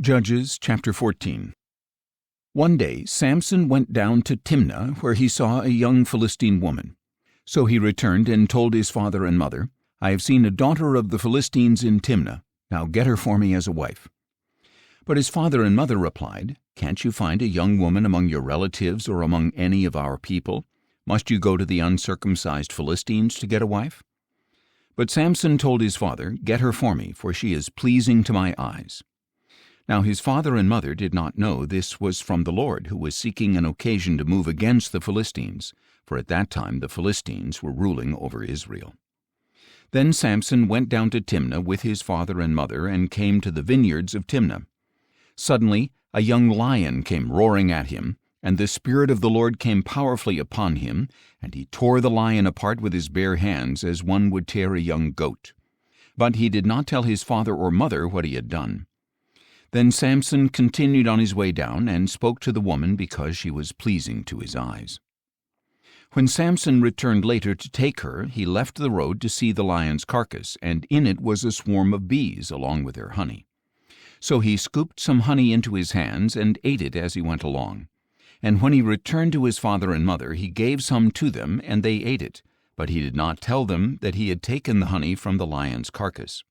Judges chapter 14. One day Samson went down to Timnah, where he saw a young Philistine woman. So he returned and told his father and mother, "I have seen a daughter of the Philistines in Timnah. Now get her for me as a wife." But his father and mother replied, "Can't you find a young woman among your relatives or among any of our people? Must you go to the uncircumcised Philistines to get a wife?" But Samson told his father, "Get her for me, for she is pleasing to my eyes." Now his father and mother did not know this was from the Lord, who was seeking an occasion to move against the Philistines, for at that time the Philistines were ruling over Israel. Then Samson went down to Timnah with his father and mother and came to the vineyards of Timnah. Suddenly a young lion came roaring at him, and the Spirit of the Lord came powerfully upon him, and he tore the lion apart with his bare hands as one would tear a young goat. But he did not tell his father or mother what he had done. Then Samson continued on his way down and spoke to the woman because she was pleasing to his eyes. When Samson returned later to take her, he left the road to see the lion's carcass, and in it was a swarm of bees along with their honey. So he scooped some honey into his hands and ate it as he went along. And when he returned to his father and mother, he gave some to them, and they ate it, but he did not tell them that he had taken the honey from the lion's carcass.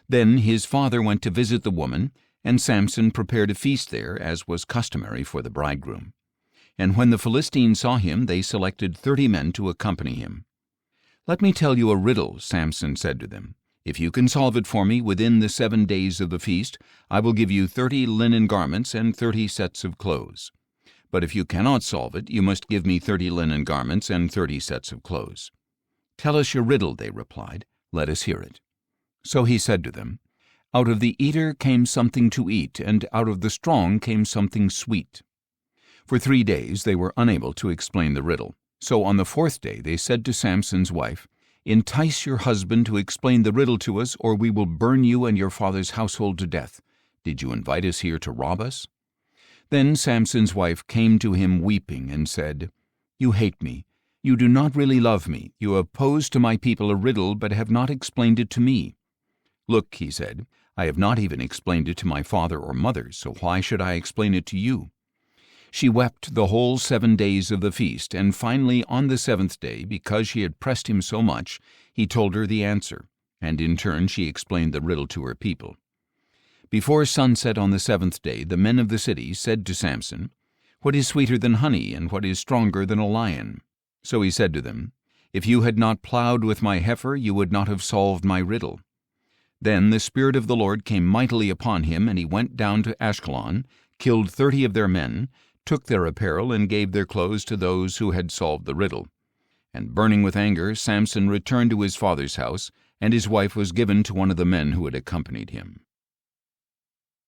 Then his father went to visit the woman, and Samson prepared a feast there, as was customary for the bridegroom. And when the Philistines saw him, they selected 30 men to accompany him. "Let me tell you a riddle," Samson said to them. "If you can solve it for me within the 7 days of the feast, I will give you 30 linen garments and 30 sets of clothes. But if you cannot solve it, you must give me 30 linen garments and 30 sets of clothes." "Tell us your riddle," they replied. "Let us hear it." So he said to them, "Out of the eater came something to eat, and out of the strong came something sweet." For 3 days they were unable to explain the riddle. So on the 4th day they said to Samson's wife, "Entice your husband to explain the riddle to us, or we will burn you and your father's household to death. Did you invite us here to rob us?" Then Samson's wife came to him weeping and said, "You hate me. You do not really love me. You have posed to my people a riddle, but have not explained it to me." "Look," he said, "I have not even explained it to my father or mother, so why should I explain it to you?" She wept the whole 7 days of the feast, and finally on the 7th day, because she had pressed him so much, he told her the answer, and in turn she explained the riddle to her people. Before sunset on the 7th day, the men of the city said to Samson, "What is sweeter than honey, and what is stronger than a lion?" So he said to them, "If you had not plowed with my heifer, you would not have solved my riddle." Then the Spirit of the Lord came mightily upon him, and he went down to Ashkelon, killed 30 of their men, took their apparel, and gave their clothes to those who had solved the riddle. And burning with anger, Samson returned to his father's house, and his wife was given to one of the men who had accompanied him.